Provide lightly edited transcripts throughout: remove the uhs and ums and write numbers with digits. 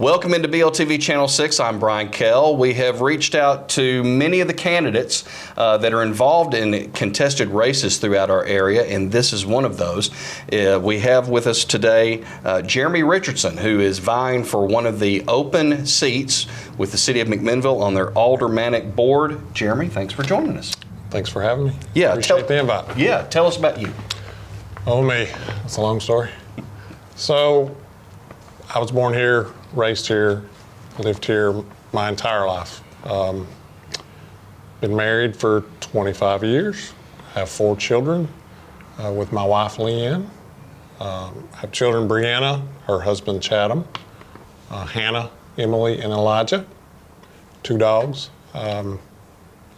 Welcome into BLTV Channel 6. I'm Brian Kell. We have reached out to many of the candidates that are involved in contested races throughout our area, and this is one of those. We have with us today Jeremy Richardson, who is vying for one of the open seats with the City of McMinnville on their aldermanic board. Jeremy, thanks for joining us. Thanks for having me. Yeah, appreciate the invite. Yeah, tell us about you. Oh, me. That's a long story. So, I was born here, raised here, lived here my entire life. Been married for 25 years. Have 4 children with my wife, Leanne. Have children, Brianna, her husband, Chatham, Hannah, Emily, and Elijah. 2 dogs.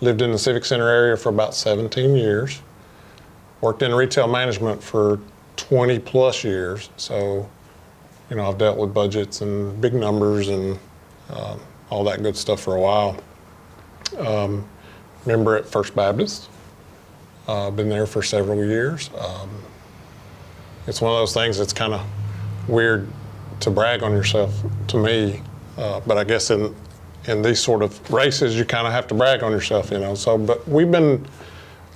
Lived in the Civic Center area for about 17 years. Worked in retail management for 20 plus years. So, you know, I've dealt with budgets and big numbers and all that good stuff for a while. Member at First Baptist. Been there for several years. It's one of those things that's kind of weird to brag on yourself, to me. But I guess in these sort of races, you kind of have to brag on yourself, you know. So, but we've been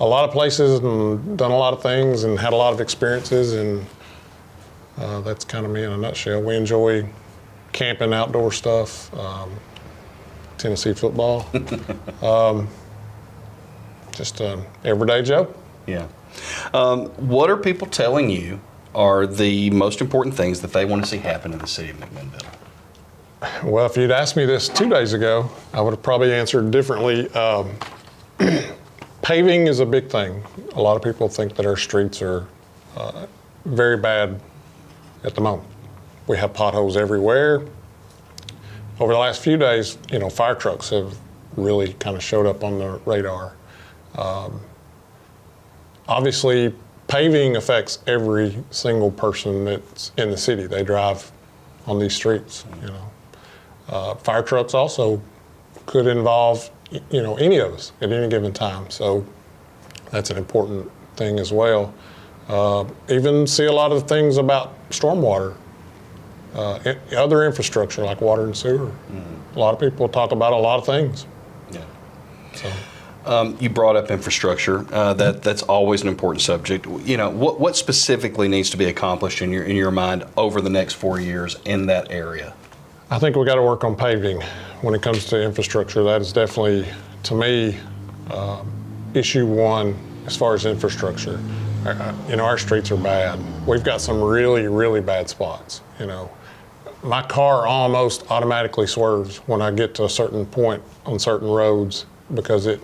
a lot of places and done a lot of things and had a lot of experiences, and that's kind of me in a nutshell. We enjoy camping, outdoor stuff, Tennessee football, just an everyday Joe. Yeah. What are people telling you are the most important things that they want to see happen in the city of McMinnville? Well, if you'd asked me this 2 days ago, I would have probably answered differently. Paving is a big thing. A lot of people think that our streets are very bad at the moment. We have potholes everywhere. Over the last few days, you know, fire trucks have really kind of showed up on the radar. Obviously, paving affects every single person that's in the city. They drive on these streets, you know. Fire trucks also could involve, you know, any of us at any given time. So that's an important thing as well. Even see a lot of the things about stormwater, other infrastructure like water and sewer. A lot of people talk about a lot of things. Yeah. So. You brought up infrastructure. That's always an important subject. You know, what specifically needs to be accomplished in your mind over the next 4 years in that area? I think we got to work on paving when it comes to infrastructure. That is definitely, to me, issue one as far as infrastructure. You know, our streets are bad. We've got some really, really bad spots. You know, my car almost automatically swerves when I get to a certain point on certain roads because it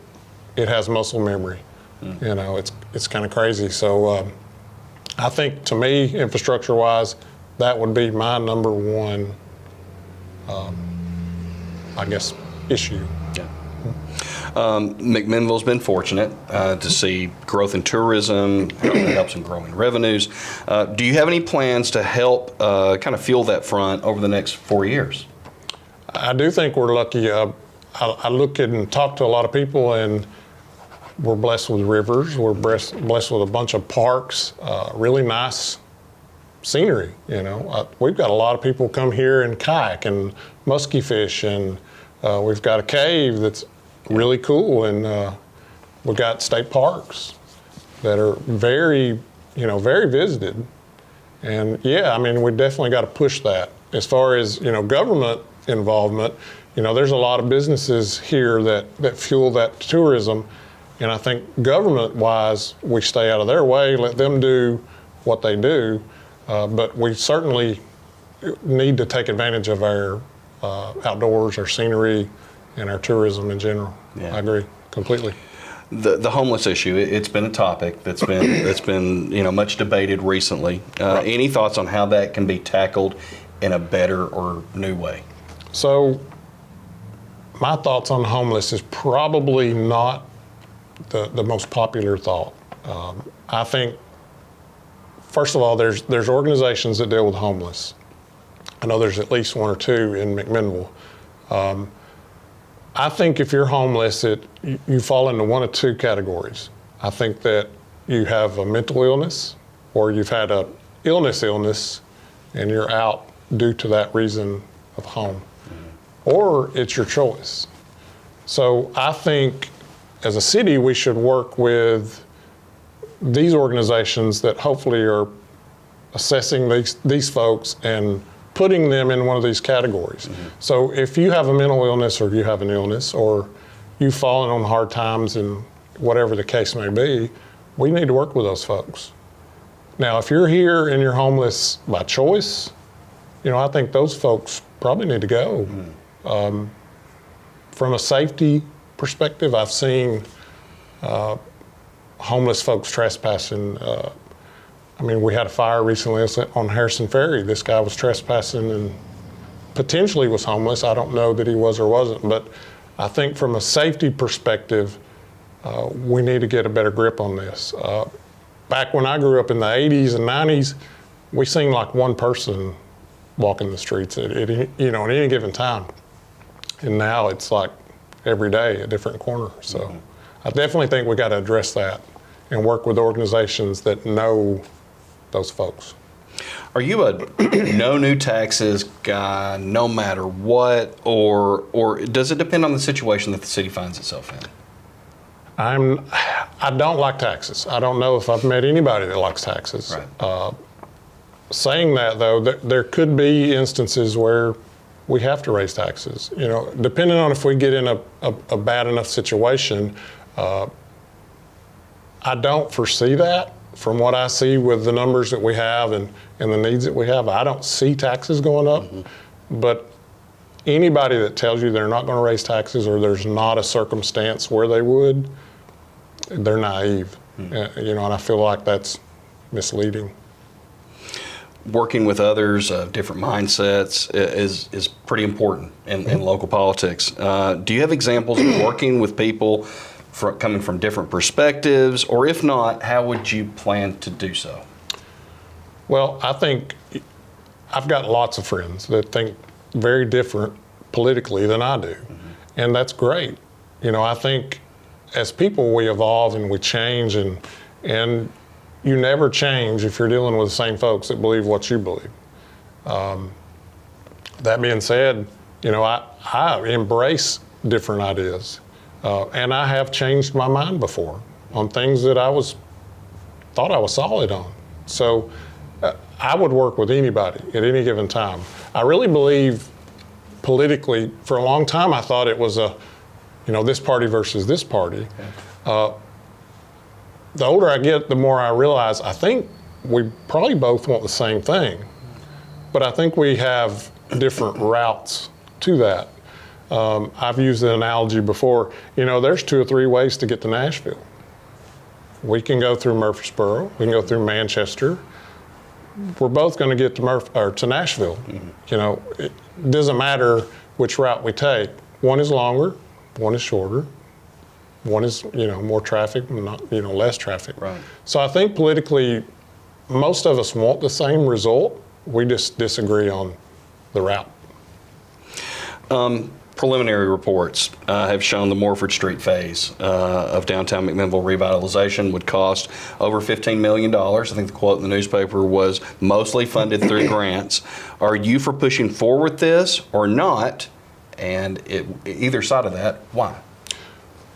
has muscle memory. You know, it's kind of crazy. So I think, to me, infrastructure-wise, that would be my number one, I guess, issue. Yeah. McMinnville's been fortunate to see growth in tourism. It helps in growing revenues. Do you have any plans to help kind of fuel that front over the next 4 years? I do think we're lucky. I look and talk to a lot of people, and we're blessed with rivers. We're blessed with a bunch of parks, really nice scenery. You know, we've got a lot of people come here and kayak and musky fish, and we've got a cave that's really cool, and we've got state parks that are very, you know, very visited. And yeah, I mean, we definitely got to push that. As far as, you know, government involvement, you know, there's a lot of businesses here that fuel that tourism, and I think government-wise, we stay out of their way, let them do what they do. But we certainly need to take advantage of our outdoors, our scenery, and our tourism in general. Yeah. I agree completely. The homeless issue, it's been a topic that's been you know, much debated recently. Right. Any thoughts on how that can be tackled in a better or new way? So my thoughts on homeless is probably not the most popular thought. I think, first of all, there's organizations that deal with homeless. I know there's at least 1 or 2 in McMinnville. I think if you're homeless, you fall into 1 of 2 categories. I think that you have a mental illness, or you've had a illness, and you're out due to that reason of a home, or it's your choice. So I think as a city, we should work with these organizations that hopefully are assessing these folks and putting them in one of these categories. So if you have a mental illness, or you have an illness, or you've fallen on hard times, and whatever the case may be, we need to work with those folks. Now, if you're here and you're homeless by choice, I think those folks probably need to go. From a safety perspective, I've seen homeless folks trespassing. We had a fire recently on Harrison Ferry. This guy was trespassing and potentially was homeless. I don't know that he was or wasn't, but I think from a safety perspective, we need to get a better grip on this. Back when I grew up in the 80s and 90s, we seen like one person walking the streets at any given time. And now it's like every day a different corner. So I definitely think we got to address that and work with organizations that know those folks. Are you a no new taxes guy no matter what, or does it depend on the situation that the city finds itself in? I don't like taxes. I don't know if I've met anybody that likes taxes. Right. Saying that, though, there could be instances where we have to raise taxes. Depending on if we get in a bad enough situation. I don't foresee that. From what I see with the numbers that we have and the needs that we have, I don't see taxes going up. But anybody that tells you they're not going to raise taxes, or there's not a circumstance where they would, they're naive. And I feel like that's misleading. Working with others, different mindsets is pretty important in local politics. Do you have examples of working with people coming from different perspectives, or if not, how would you plan to do so? Well, I think I've got lots of friends that think very different politically than I do, and that's great. I think as people we evolve and we change, and you never change if you're dealing with the same folks that believe what you believe. That being said, I embrace different ideas. And I have changed my mind before on things that I thought I was solid on. So I would work with anybody at any given time. I really believe politically, for a long time, I thought it was this party versus this party. The older I get, the more I realize I think we probably both want the same thing, but I think we have different routes to that. I've used the analogy before, there's 2 or 3 ways to get to Nashville. We can go through Murfreesboro, we can go through Manchester. We're both going to get to Nashville. It doesn't matter which route we take. One is longer, one is shorter. One is, more traffic, not, less traffic. Right. So I think politically, most of us want the same result. We just disagree on the route. Preliminary reports have shown the Morford Street phase of downtown McMinnville revitalization would cost over $15 million. I think the quote in the newspaper was mostly funded through grants. Are you for pushing forward this or not? And either side of that, why?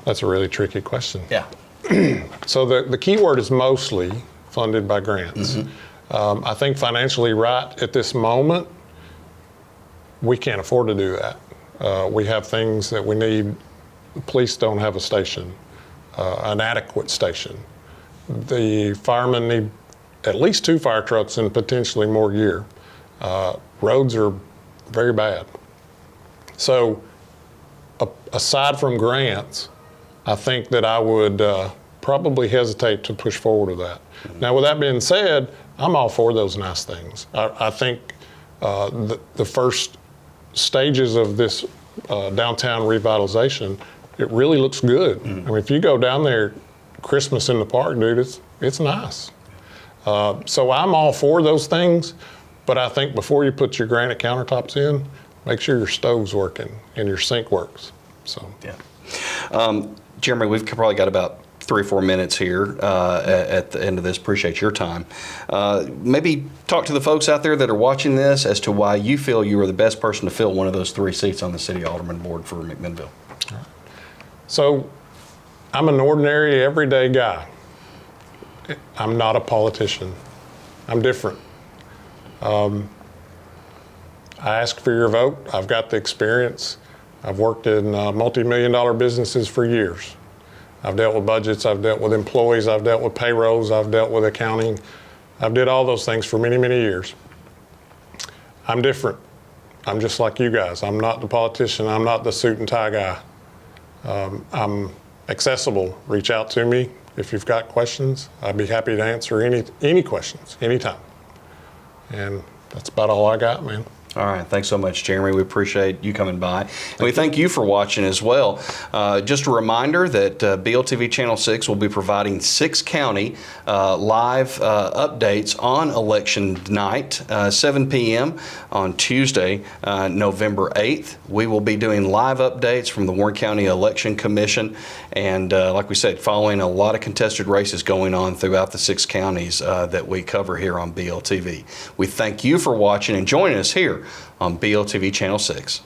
That's a really tricky question. Yeah. So the key word is mostly funded by grants. I think financially right at this moment, we can't afford to do that. We have things that we need. The police don't have a station, an adequate station. The firemen need at least 2 fire trucks and potentially more gear. Roads are very bad. So aside from grants, I think that I would probably hesitate to push forward with that. Now, with that being said, I'm all for those nice things. I think the first stages of this downtown revitalization, it really looks good. If you go down there, Christmas in the park, dude, it's nice. So I'm all for those things, but I think before you put your granite countertops in, make sure your stove's working and your sink works. So yeah. Jeremy, we've probably got about 3 or 4 minutes here at the end of this. Appreciate your time. Maybe talk to the folks out there that are watching this as to why you feel you are the best person to fill one of those 3 seats on the City Alderman Board for McMinnville. So I'm an ordinary, everyday guy. I'm not a politician. I'm different. I ask for your vote. I've got the experience. I've worked in multi-million-dollar businesses for years. I've dealt with budgets, I've dealt with employees, I've dealt with payrolls, I've dealt with accounting. I've did all those things for many, many years. I'm different. I'm just like you guys. I'm not the politician. I'm not the suit and tie guy. I'm accessible. Reach out to me if you've got questions. I'd be happy to answer any questions, anytime. And that's about all I got, man. All right, thanks so much, Jeremy. We appreciate you coming by. And we thank you for watching as well. Just a reminder that BLTV Channel 6 will be providing 6 county live updates on election night, 7 p.m. on Tuesday, November 8th. We will be doing live updates from the Warren County Election Commission. And like we said, following a lot of contested races going on throughout the 6 counties that we cover here on BLTV. We thank you for watching and joining us here on BLTV Channel 6.